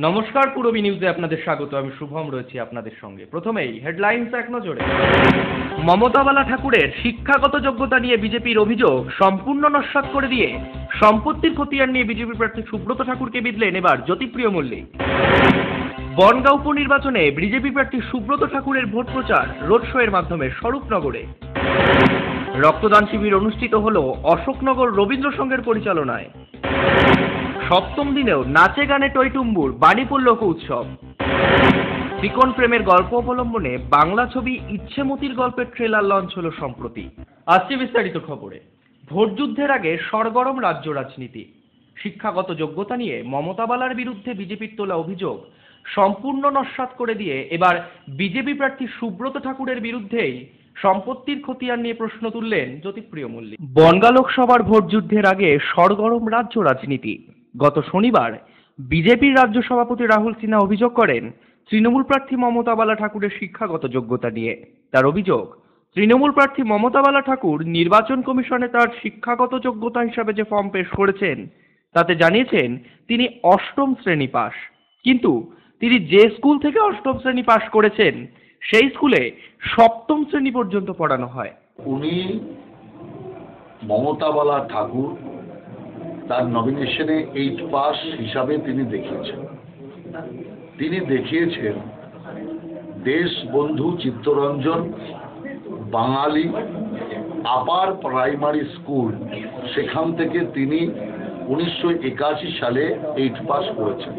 নমস্কার, পূরবী নিউজে আপনাদের স্বাগত। আমি শুভম রয়েছি আপনাদের সঙ্গে। প্রথমেই হেডলাইন্স এক নজরে। মমতা বালা ঠাকুরের শিক্ষাগত যোগ্যতা নিয়ে বিজেপির অভিযোগ সম্পূর্ণ নস্যাৎ করে দিয়ে সম্পত্তির খতিয়ান নিয়ে বিজেপি প্রার্থী সুব্রত ঠাকুরকে বিঁধলেন এবার জ্যোতিপ্রিয় মল্লিক। বনগাঁ উপনির্বাচনে বিজেপি প্রার্থী সুব্রত ঠাকুরের ভোট প্রচার রোড শো এর মাধ্যমে স্বরূপনগরে। রক্তদান শিবির অনুষ্ঠিত হল অশোকনগর রবীন্দ্র সংঘের পরিচালনায়। সপ্তম দিনেও নাচে গানে টইটুম্বুর বাণীপুর লোক উৎসব। ত্রিকোণ প্রেমের গল্প অবলম্বনে বাংলা ছবি ইচ্ছেমতির গল্পের ট্রেলার লঞ্চ হলো সম্প্রতি। আসছে বিস্তারিত খবরে। ভোট যুদ্ধের আগে সরগরম রাজ্য রাজনীতি। শিক্ষাগত যোগ্যতা নিয়ে মমতা বালার বিরুদ্ধে বিজেপির তোলা অভিযোগ সম্পূর্ণ নস্যাৎ করে দিয়ে এবার বিজেপি প্রার্থী সুব্রত ঠাকুরের বিরুদ্ধেই সম্পত্তির খতিয়ান নিয়ে প্রশ্ন তুললেন জ্যোতিপ্রিয় মল্লিক। বনগাঁ লোকসভার ভোট যুদ্ধের আগে সরগরম রাজ্য রাজনীতি। গত শনিবার বিজেপির রাজ্য সভাপতি রাহুল সিনহা অভিযোগ করেন তৃণমূল প্রার্থী মমতা বালা ঠাকুরের শিক্ষাগত যোগ্যতা নিয়ে। তার অভিযোগ, তৃণমূল প্রার্থী মমতা বালা ঠাকুর নির্বাচন কমিশনে তার শিক্ষাগত যোগ্যতা হিসাবে যে ফর্ম পেশ করেছেন তাতে জানিয়েছেন তিনি অষ্টম শ্রেণী পাস, কিন্তু তিনি যে স্কুল থেকে অষ্টম শ্রেণী পাস করেছেন সেই স্কুলে সপ্তম শ্রেণী পর্যন্ত পড়ানো হয়। উনি মমতা বালা ঠাকুর তার নমিনেশনে 8 পাস হিসাবে তিনি দেখিয়েছেন দেশবন্ধু চিত্তরঞ্জন বাঙালি আপার প্রাইমারি স্কুল, সেখান থেকে তিনি 1981 সালে 8 পাস করেছেন।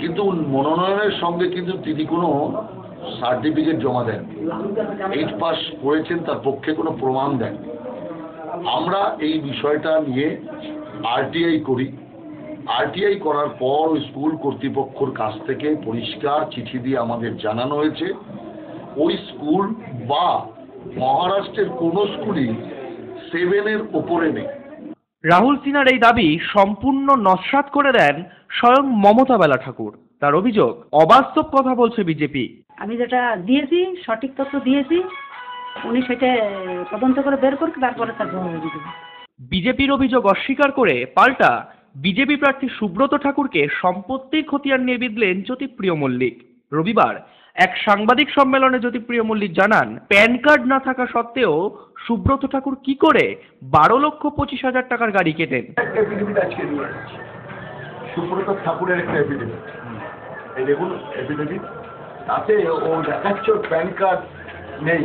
কিন্তু মনোনয়নের সঙ্গে কিন্তু তিনি কোনো সার্টিফিকেট জমা দেন, 8 পাস করেছেন তার পক্ষে কোনো প্রমাণ দেন। আমরা এই বিষয়টা নিয়ে আরটিআই করি। আরটিআই করার পর ওই স্কুল কর্তৃপক্ষের কাছ থেকে পরিষ্কার চিঠি দিয়ে আমাদের জানানো হয়েছে ওই স্কুল বা মহারাষ্ট্রের কোনো স্কুলই 7-এর ওপরে নেই। রাহুল সিনহার এই দাবি সম্পূর্ণ নস্যাৎ করে দেন স্বয়ং মমতা বালা ঠাকুর। তার অভিযোগ, অবাস্তব কথা বলছে বিজেপি। আমি যেটা দিয়েছি সঠিক তথ্য দিয়েছি, উনি সেটা তদন্ত করে বের করুক, তারপরে তার জবাব দিয়ে দেবে। বিজেপির অভিযোগ অস্বীকার করে পাল্টা বিজেপি প্রার্থী সুব্রত ঠাকুরকে সম্পত্তির খতিয়ান নিয়ে বিঁধলেন জ্যোতিপ্রিয় মল্লিক। রবিবার এক সাংবাদিক সম্মেলনে জ্যোতিপ্রিয় মল্লিক জানান, প্যান কার্ড না থাকা সত্ত্বেও সুব্রত ঠাকুর কি করে 12,25,000 টাকার গাড়ি কেটেন। সুব্রত ঠাকুরের একটা এফিডেভিট, এই দেখুন এফিডেভিট, তাতে ও দেখাচ্ছে ওর প্যান কার্ড নেই,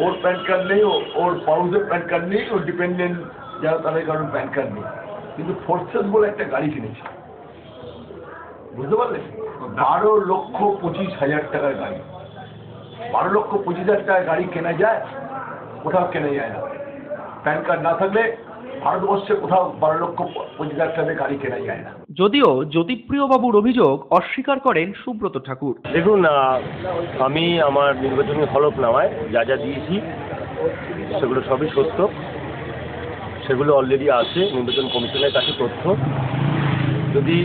ওর প্যান কার্ড নেই, ওর পাউসের প্যান কার্ড নেই, ওর ডিপেন্ডেন্ট যারা তাদের কারণ প্যান কার্ড নেই, কিন্তু ফোর্সেস বলে একটা গাড়ি কিনেছে, বুঝতে পারলেন? 12,25,000 টাকার গাড়ি। 12,25,000 টাকার গাড়ি কেনা যায়? কোথাও কেনা যায় না। প্যান কার্ড না থাকলে ভারতবর্ষে কোথাও 12,25,000 টাকার গাড়ি কেনা যায় না। যদিও জ্যোতিপ্রিয় বাবুর অভিযোগ অস্বীকার করেন সুব্রত ঠাকুর। দেখুন, আমি আমার নির্বাচনী হলফনামায় যা যা দিয়েছি সেগুলো সবই সত্য, সেগুলো অলরেডি আছে নির্বাচন কমিশনের কাছে তথ্য। যদি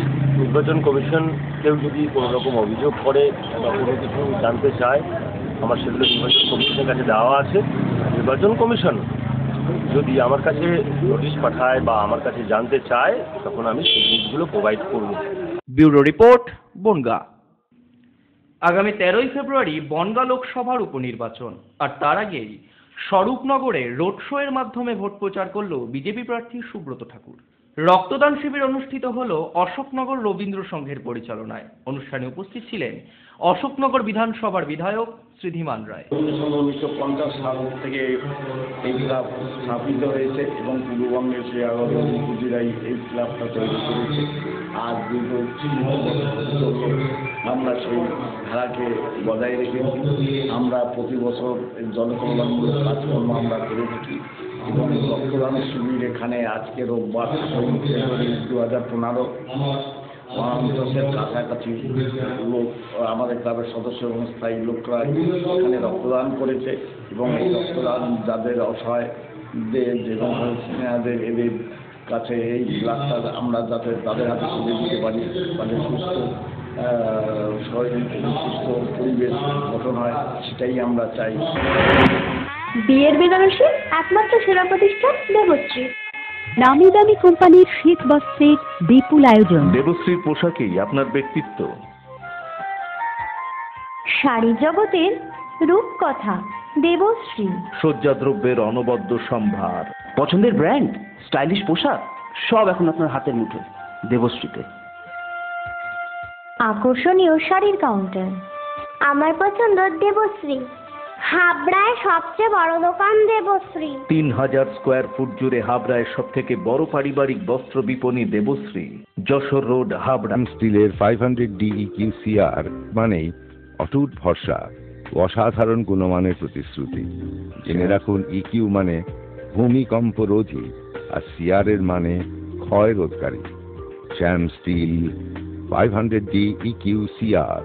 নির্বাচন কমিশন কেউ যদি কোনো রকম অভিযোগ করে বা কোনো কিছু জানতে চায়, আমার সেগুলো নির্বাচন কমিশনের কাছে দেওয়া আছে। নির্বাচন কমিশন যদি আমার কাছে নোটিশ পাঠায় বা আমার কাছে জানতে চায় তখন আমি সেই জিনিসগুলো প্রোভাইড করব। Bureau report, Bongaon. আগামী 13ই ফেব্রুয়ারি বনগাঁ লোকসভার উপনির্বাচন, আর তার আগেই স্বরূপনগরে রোড শো এর মাধ্যমে ভোট প্রচার করল বিজেপি প্রার্থী সুব্রত ঠাকুর। রক্তদান শিবির অনুষ্ঠিত হল অশোকনগর রবীন্দ্র সংঘের পরিচালনায়। অনুষ্ঠানে উপস্থিত ছিলেন অশোকনগর বিধানসভার বিধায়ক শ্রীধিমান রায়। 1950 সাল থেকে এই ক্লাব স্থাপিত হয়েছে এবং পূর্ববঙ্গের শ্রী পুঁজিরাই এই ক্লাবটা তৈরি করেছে। আর দীর্ঘ 30 বছর আমরা সেই ধারাকে বজায় রেখেছি। আমরা প্রতি বছর জনকল্যাণমূলক কাজকর্ম আমরা করে থাকি এবং রক্তদান শিবির এখানে আজকে রোববার 2015 মহান্তসের কাছাকাছি লোক, আমাদের ক্লাবের সদস্য এবং স্থায়ী লোকরা এখানে রক্তদান করেছে এবং এই রক্তদান যাদের অসহায়দের এবং সিনিয়রদের এদের কাছে এই ব্লাডটা আমরা যাতে তাদের হাতে তুলে দিতে পারি, তাদের সুস্থ শরীর এবং সুস্থ পরিবেশ গঠন হয়, সেটাই আমরা চাই। বিয়ের বেনারসি একমাত্র সেরা প্রতিষ্ঠান দেবশ্রী। নামি দামি কোম্পানির শীত বস্ত্রের বিপুল আয়োজন। দেবশ্রীর পোশাকেই আপনার ব্যক্তিত্ব। শাড়ি জগতের রূপকথা দেবশ্রী। সজ্জাদ্রব্যের অনবদ্য সম্ভার। পছন্দের ব্র্যান্ড, স্টাইলিশ পোশাক সব এখন আপনার হাতের মুঠোয় দেবশ্রীতে। আকর্ষণীয় শাড়ির কাউন্টার। আমার পছন্দ দেবশ্রী। হাবড়ায় সবচেয়ে বড় দোকান দেবশ্রী। 3000 স্কোয়ার ফুট জুড়ে হাবড়ায় সব থেকে বড় পারিবারিক বস্ত্র বিপণী দেবশ্রী, যশোর রোড, হাবড়া। স্টিলের 500 DEQCR মানেই অটুট ভরসা ও অসাধারণ গুণমানের প্রতিশ্রুতি। জেনে রাখুন, ইকিউ মানে ভূমিকম্প রোধী আর সিআর এর মানে ক্ষয় রোধকারী। শ্যাম স্টিল 500 DEQCR।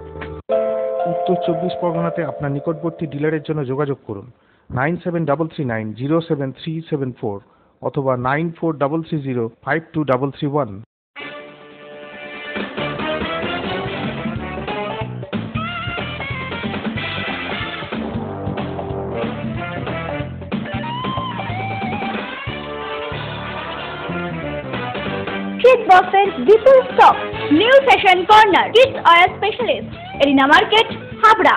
উত্তর 24 পরগনাতে আপনার নিকটবর্তী ডিলারের জন্য যোগাযোগ করুন 9733907374 অথবা 9433052331। শীত বস্ত্রের বিপুল stock. New fashion corner, kids wear specialist, arena market, Habra.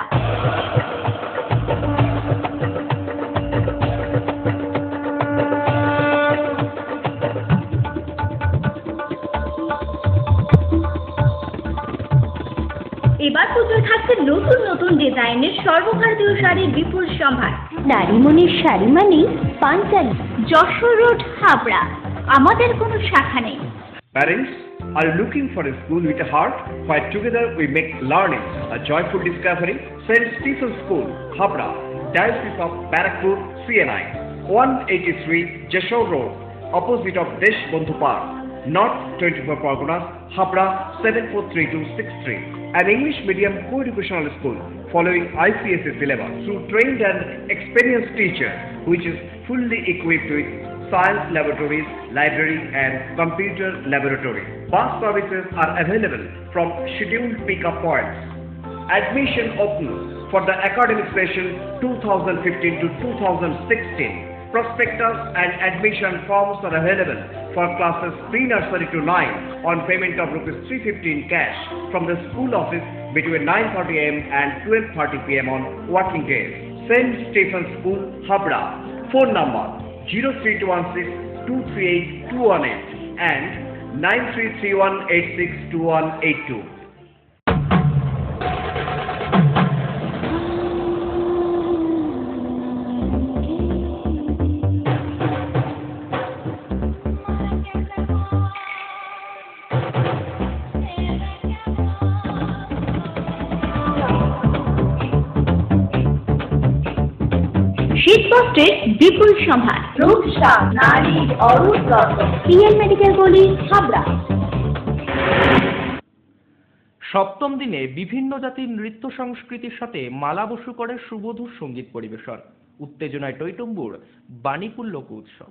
এবার পুজোয় থাকছে নতুন নতুন ডিজাইনের সর্বভারতীয় শাড়ির বিপুল সম্ভার। নারী মনের শাড়ি মানে পাঞ্জাবি। যশোর রোড, হাবড়া। আমাদের কোনো শাখা নেই। Parents, are you looking for a school with a heart? Where together we make learning a joyful discovery? St. Stephen's School, Habra, Diocese of Barakpur, CNI, 183 Jashore Road, opposite of Desh Bondhu Park, North 24 Parganas, Habra 743263. An English medium co-educational school following ICSE syllabus through trained and experienced teacher, which is fully equipped with science laboratories, library and computer laboratory. Bus services are available from scheduled pick-up points. Admission open for the academic session 2015 to 2016. Prospectus and admission forms are available for classes pre-nursery to 9 on payment of ₹350 in cash from the school office between 9:30 am and 12:30 pm on working days. St. Stephen's School, Habra. Phone number 03216-238-218 and 9331862182. শীতবস্ত্রের বিপুল সম্ভার। রূপসা নারীর অরূপ রত্ন। PN medical গলি, হাবড়া। সপ্তম দিনে বিভিন্ন জাতির নৃত্য সংস্কৃতির সাথে মালা বসু করে সুমধুর সঙ্গীত পরিবেশন। উত্তেজনায় টইটম্বুর বাণীপুর লোক উৎসব।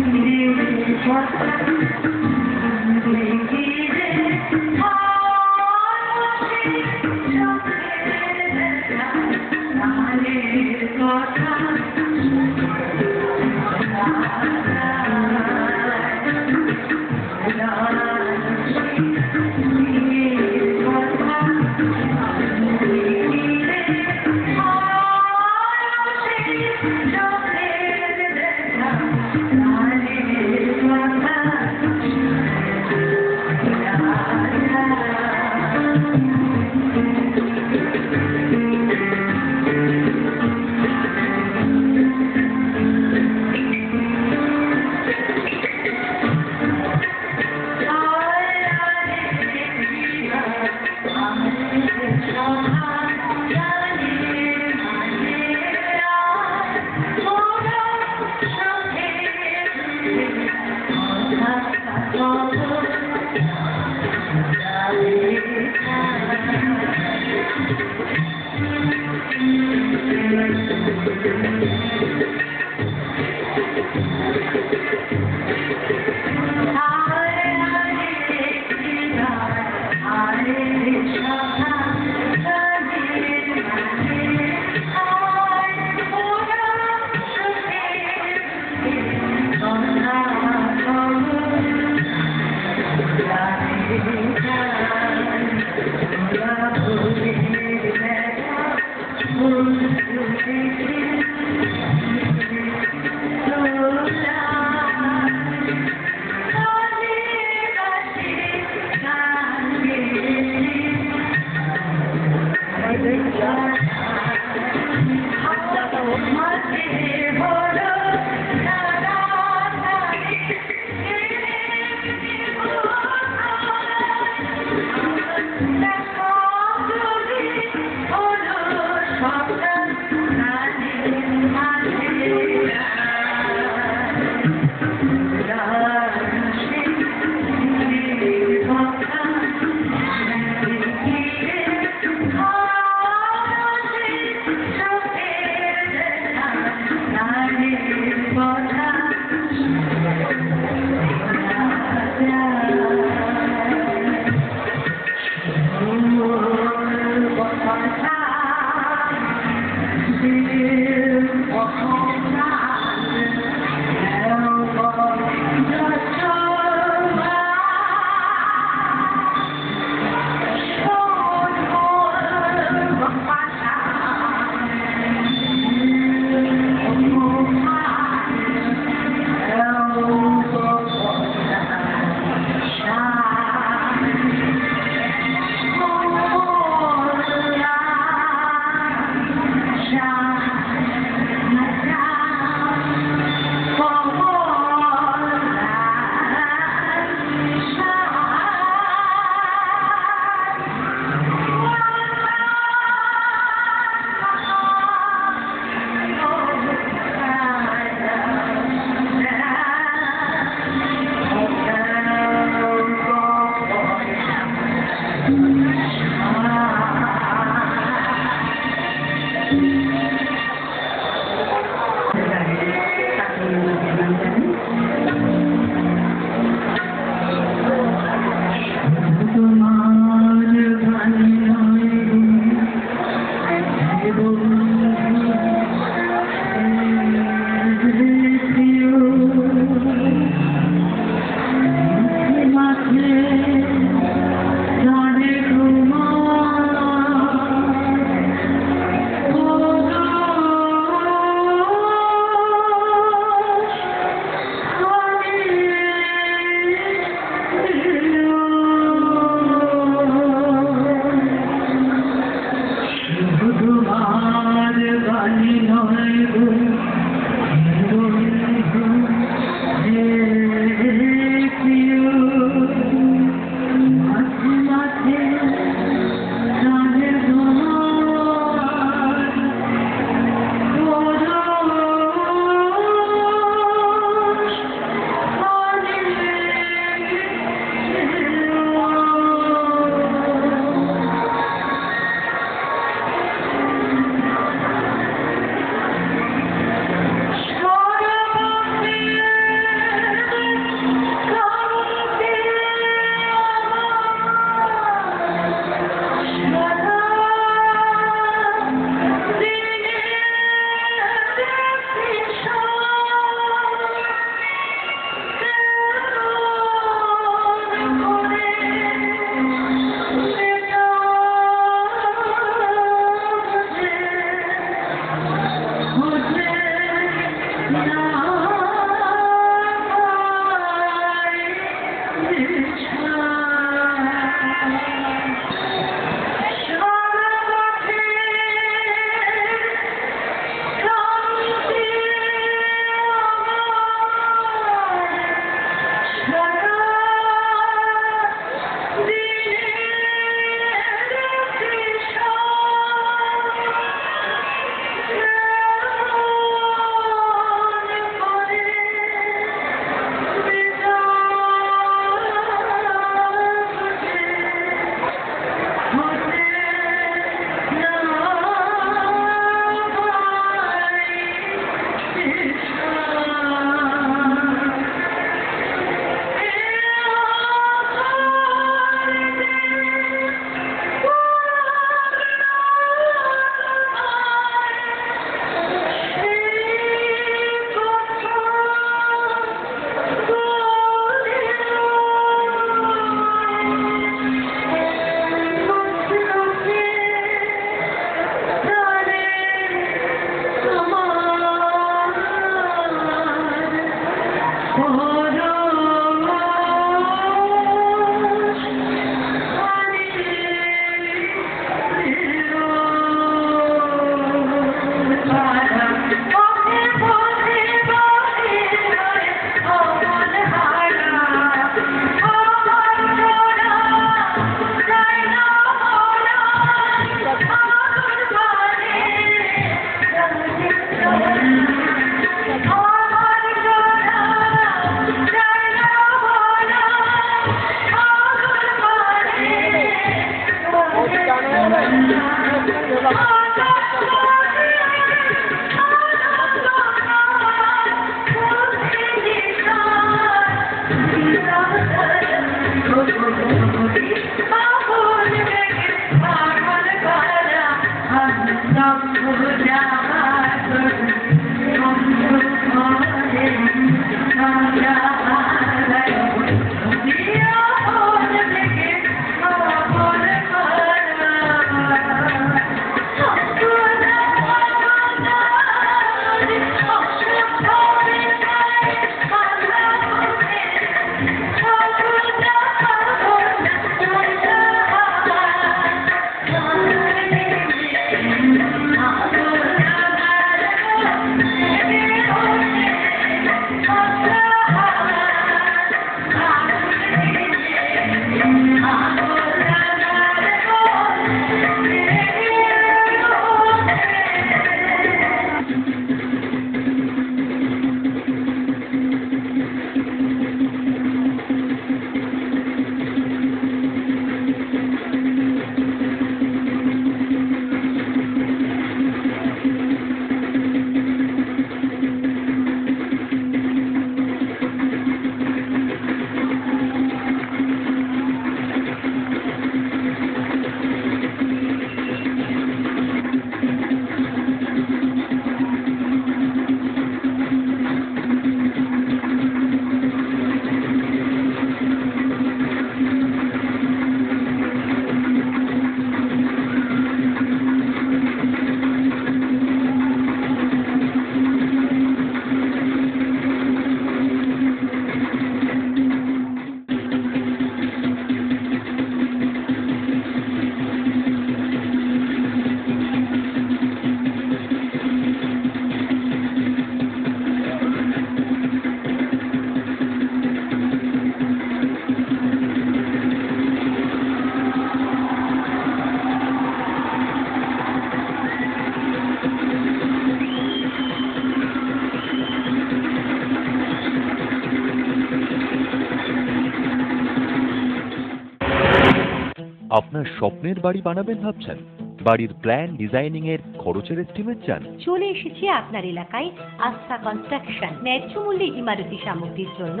আপনার স্বপ্নের বাড়ি বানাবেন ভাবছেন? বাড়ির প্ল্যান ডিজাইনিং এর খরচের এস্টিমেট চান? চলে এসেছি আপনার এলাকায় আস্থা কনস্ট্রাকশন। ন্যায্য মূল্যে ইমারতি সামগ্রীর জন্য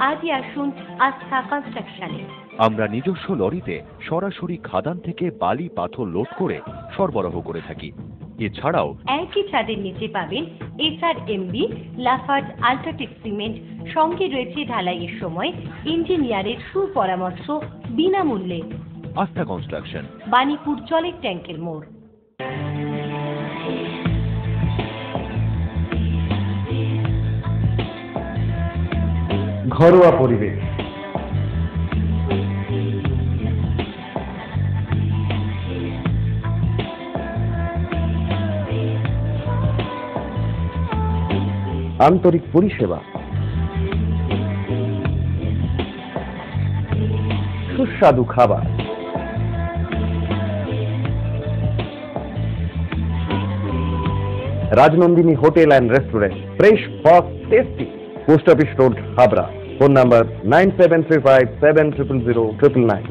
আজই আসুন আস্থা কনস্ট্রাকশনে। আমরা নিজস্ব লরিতে সরাসরি খাদান থেকে বালি পাথর লোড করে সরবরাহ করে থাকি। এছাড়াও একই ছাদের নিচে পাবেন SRMB, লাফার্জ, আল্ট্রাটেক সিমেন্ট, সঙ্গে রয়েছে ঢালাইয়ের সময় ইঞ্জিনিয়ারের সুপরামর্শ বিনামূল্যে। আস্থা কনস্ট্রাকশন, বাণীপুর জলের ট্যাঙ্কের মোড়। ঘরোয়া পরিবেশ, আন্তরিক পরিষেবা, সুস্বাদু খাবার, Rajnandini hotel and restaurant, fresh, fast, tasty. Post office road, Habra. Phone number 9735700999।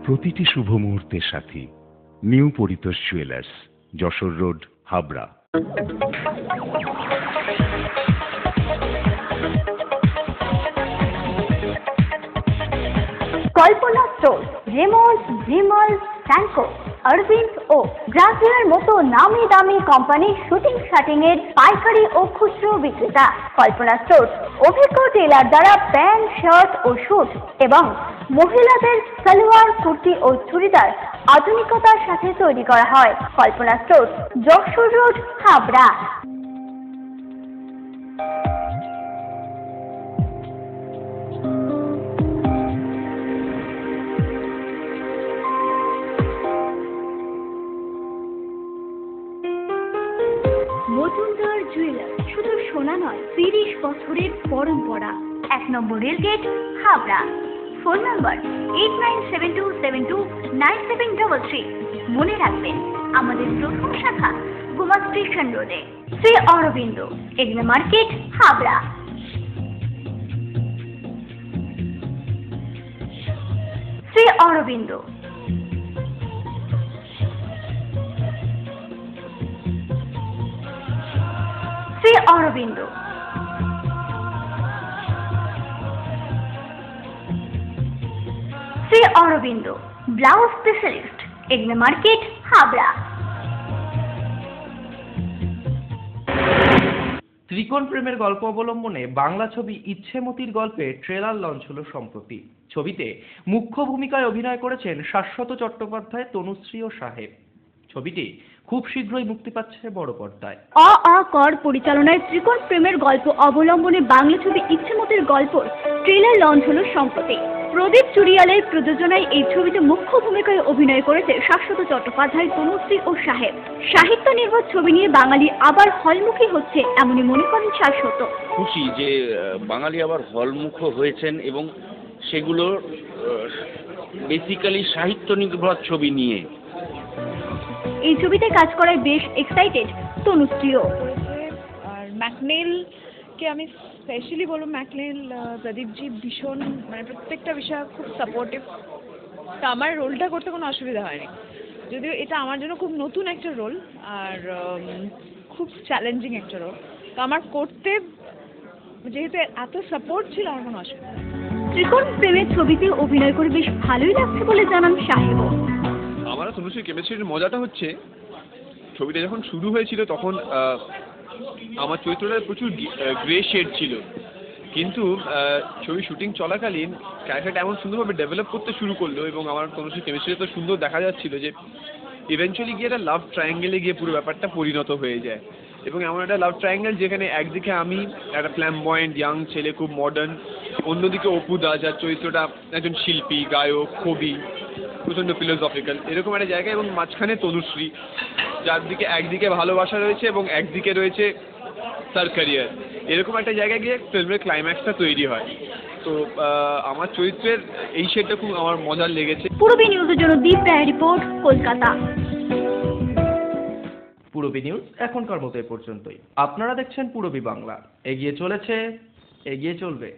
প্রতিটি শুভ মুহূর্তের সাথী new Paritosh jewellers, Jessore road, Habra. Kalpana store, Raymonds, Vimal, Franco, Arvind ও ব্রাজিলের মতো নামি দামি কোম্পানির শুটিং শাটিং এর পাইকারি ও খুচরো বিক্রেতা। কল্পনা স্টোর অভিজ্ঞ টেলার দ্বারা প্যান্ট, শার্ট ও স্যুট এবং মহিলাদের সালোয়ার, কুর্তি ও চুড়িদার আধুনিকতার সাথে তৈরি করা হয়। Kalpana store, Jessore road, Habra. Majumdar jewellers, শুধু সোনা নয়, 30 বছরের পরম্পরা। 1 নম্বর রেলগেট, হাবড়া। Phone number 8972729733। মনে রাখবেন, আমাদের প্রথম শাখা গোমা স্টেশন রোডে, Shri Aurobindo agro market, Habra. Shri Aurobindo, Shri Aurobindo, Shri Aurobindo blouse specialist, এগনে মার্কেট, হাবড়া। ত্রিকোণ প্রেমের গল্প অবলম্বনে বাংলা ছবি ইচ্ছেমতির গল্পে ট্রেলার লঞ্চ হলো সম্প্রতি। ছবিতে মুখ্য ভূমিকায় অভিনয় করেছেন শাশ্বত চট্টোপাধ্যায়, তনুশ্রী ও সাহেব। ছবিটি খুব শীঘ্রই মুক্তি পাচ্ছে বড় পর্দায়। কর পরিচালনায় ত্রিকোণ প্রেমের গল্প অবলম্বনে বাংলা ছবি ইচ্ছেমতির গল্প ট্রেলার লঞ্চ হলো সম্প্রতি। প্রদীপ চুরিয়ালের প্রযোজনায় এই ছবিতে মুখ্য ভূমিকায় অভিনয় করেছে শাশ্বত চট্টোপাধ্যায়, তনুশ্রী ও সাহেব। সাহিত্য নির্ভর ছবি নিয়ে বাঙালি আবার হলমুখী হচ্ছে এমনই মনে করেন শাশ্বত। খুশি যে বাঙালি আবার হলমুখ হয়েছেন এবং সেগুলো বেসিক্যালি সাহিত্য নির্ভর ছবি নিয়ে। এই ছবিতে কাজ করায় বেশ এক্সাইটেড তনুশ্রীও। আর ম্যাকনেলকে আমি স্পেশালি বলবো, ম্যাকনেল প্রদীপজি ভীষণ মানে প্রত্যেকটা বিষয় খুব সাপোর্টিভ। তো আমার রোলটা করতে কোনো অসুবিধা হয়নি, যদিও এটা আমার জন্য খুব নতুন একটা রোল আর খুব চ্যালেঞ্জিং একটা রোল। তো আমার করতে যেহেতু এত সাপোর্ট ছিল, আমার কোনো অসুবিধা নেই। ত্রিকোণ প্রেমের ছবিতে অভিনয় করে বেশ ভালোই লাগছে বলে জানান সাহেবও। আমার তনুশ্রীর কেমিস্ট্রির মজাটা হচ্ছে, ছবিটা যখন শুরু হয়েছিল তখন আমার চরিত্রটা প্রচুর গ্রে শেড ছিল, কিন্তু ছবি শুটিং চলাকালীন ক্যারেক্টারটা এমন সুন্দরভাবে ডেভেলপ করতে শুরু করলো এবং আমার তনুশ্রীর কেমিস্ট্রি তো সুন্দর দেখা যাচ্ছিল যে ইভেনচুয়ালি গিয়ে একটা লাভ ট্রায়াঙ্গেলে গিয়ে পুরো ব্যাপারটা পরিণত হয়ে যায়। এবং এমন একটা লাভ ট্রায়াঙ্গেল যেখানে একদিকে আমি একটা ফ্ল্যামবয়েন্ট ইয়াং ছেলে, খুব মডার্ন, অন্যদিকে অপু দা যার চরিত্রটা একজন শিল্পী, গায়ক, কবি, প্রচণ্ড ফিলোসফিক্যাল, এরকম একটা জায়গা, এবং মাঝখানে তনুশ্রী যার দিকে একদিকে ভালোবাসা রয়েছে এবং একদিকে রয়েছে তার ক্যারিয়ার। এরকম একটা জায়গায় গিয়ে ফিল্মের ক্লাইম্যাক্সটা তৈরি হয়। তো আমার চরিত্রের এই শেডটা খুব আমার মজার লেগেছে। পূরবী নিউজের জন্য দীপ রায় রিপোর্ট, কলকাতা। পূরবী নিউজ এখনকার মতো এ পর্যন্তই। আপনারা দেখছেন পূরবী বাংলা, এগিয়ে চলেছে, এগিয়ে চলবে।